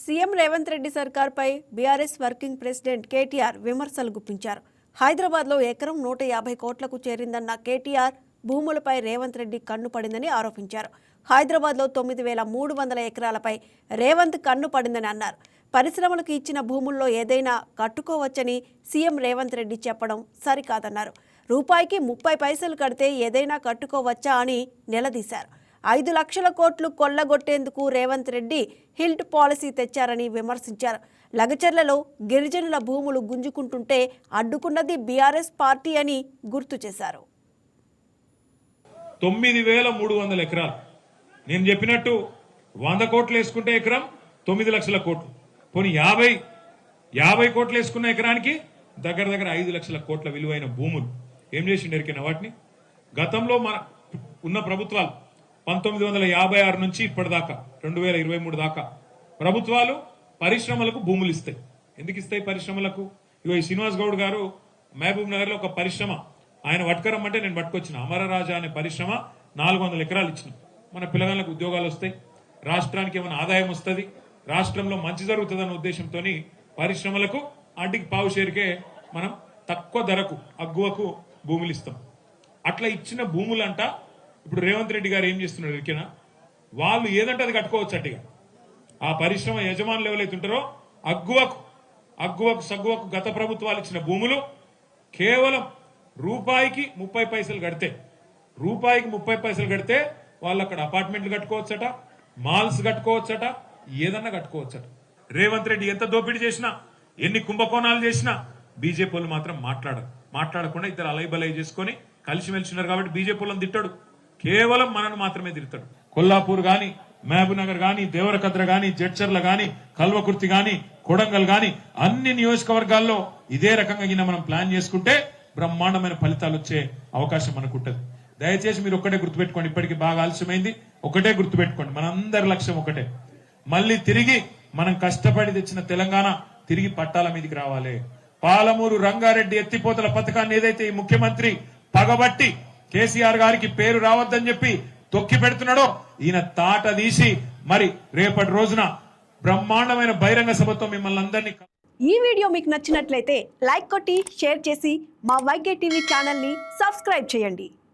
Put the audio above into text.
CM Revanth Reddy సర్కార్పై BRS working president KTR విమర్శలు గుప్పించారు. హైదరాబాద్లో ఎకరం 150 కోట్లకు చేరిందన్న కేటీఆర్ భూములపై రేవంత్ రెడ్డి కన్ను పడిందని ఆరోపించారు. హైదరాబాద్లో 9,300 ఎకరాలపై రేవంత్ కన్ను పడిందని అన్నారు. పరిశ్రమలకు ఇచ్చిన భూముల్లో ఏదైనా కట్టుకోవచ్చని సీఎం రేవంత్ రెడ్డి చెప్పడం సరికాదన్నారు. రూపాయికి 30 పైసలు కడితే ఏదైనా కట్టుకోవచ్చా అని నిలదీశారు. 5 లక్షల కోట్లు కొల్లగొట్టేందుకు రేవంత్ రెడ్డి హిల్ట్ పాలసీ తెచ్చారని విమర్శించారు. లగచర్లలో గిరిజనుల భూములు గుంజుకుంటుంటే అడ్డుకున్నది బీఆర్ఎస్ పార్టీ అని గుర్తు చేశారు. 9,300 ఎకరాలు నేను చెప్పినట్టు 100 కోట్లు వేసుకుంటే ఎకరం 9 లక్షల కోట్లు, పోనీ 50 కోట్లు వేసుకున్న ఎకరానికి దగ్గర 5 లక్షల కోట్ల విలువైన భూములు ఏం చేసిండు ఎరికిన వాటిని. గతంలో మన ఉన్న ప్రభుత్వాలు 1956 నుంచి ఇప్పటిదాకా 2023 దాకా ప్రభుత్వాలు పరిశ్రమలకు భూములు ఇస్తాయి. ఎందుకు ఇస్తాయి పరిశ్రమలకు? ఇగో ఈ శ్రీనివాస్ గౌడ్ గారు మహబూబ్ నగర్ లో ఒక పరిశ్రమ ఆయన పట్టుకరమ్మంటే నేను పట్టుకొచ్చిన అమరరాజా అనే పరిశ్రమ 400 ఎకరాలు ఇచ్చిన. మన పిల్లగాళ్ళకు ఉద్యోగాలు వస్తాయి, రాష్ట్రానికి ఏమైనా ఆదాయం వస్తుంది, రాష్ట్రంలో మంచి జరుగుతుందన్న ఉద్దేశంతో పరిశ్రమలకు ఆంటికి పావు షేర్కే మనం తక్కువ ధరకు అగ్గువకు భూములు ఇస్తాం. అట్లా ఇచ్చిన భూములంట ఇప్పుడు రేవంత్ రెడ్డి గారు ఏం చేస్తున్నారు ఎరికేనా? వాళ్ళు ఏదంటే అది కట్టుకోవచ్చు. అట్టిగా ఆ పరిశ్రమ యజమానులు ఎవరైతే ఉంటారో అగ్గువకు సగ్గువకు గత ప్రభుత్వాలు ఇచ్చిన భూములు కేవలం రూపాయికి 30 పైసలు కడితే వాళ్ళు అక్కడ అపార్ట్మెంట్లు కట్టుకోవచ్చట, మాల్స్ కట్టుకోవచ్చట, ఏదన్నా కట్టుకోవచ్చట. రేవంత్ రెడ్డి ఎంత దోపిడీ చేసినా, ఎన్ని కుంభకోణాలు చేసినా బీజేపీ వాళ్ళు మాత్రం మాట్లాడకుండా ఇద్దరు అలైబలై చేసుకుని కలిసిమెలిసి ఉన్నారు కాబట్టి బీజేపీ వాళ్ళని తిట్టాడు, కేవలం మనను మాత్రమే తిడతాడు. కొల్లాపూర్ గాని, మహబూబ్ నగర్ గాని, దేవరకద్ర గాని, జడ్చర్ల గాని, కల్వకుర్తి గాని, కొడంగల్ గాని అన్ని నియోజకవర్గాల్లో ఇదే రకంగా మనం ప్లాన్ చేసుకుంటే బ్రహ్మాండమైన ఫలితాలు వచ్చే అవకాశం మనకు ఉంటుంది. దయచేసి మీరు ఒక్కటే గుర్తుపెట్టుకోండి, ఇప్పటికీ బాగా ఆలస్యమైంది. ఒకటే గుర్తుపెట్టుకోండి, మనందరి లక్ష్యం ఒకటే, మళ్ళీ తిరిగి మనం కష్టపడి తెచ్చిన తెలంగాణ తిరిగి పట్టాల మీదకి రావాలి. పాలమూరు రంగారెడ్డి ఎత్తిపోతల పథకాన్ని ఏదైతే ఈ ముఖ్యమంత్రి పగబట్టి కేసీఆర్ గారికి పేరు రావద్దని చెప్పి తొక్కి పెడుతున్నాడో ఈయన తాట తీసి మరి రేపటి రోజున బ్రహ్మాండమైన బహిరంగ సభతో మిమ్మల్ని అందరినీ. ఈ వీడియో మీకు నచ్చినట్లయితే లైక్ కొట్టి షేర్ చేసి మా వైకే టీవీ ఛానల్ని సబ్స్క్రైబ్ చేయండి.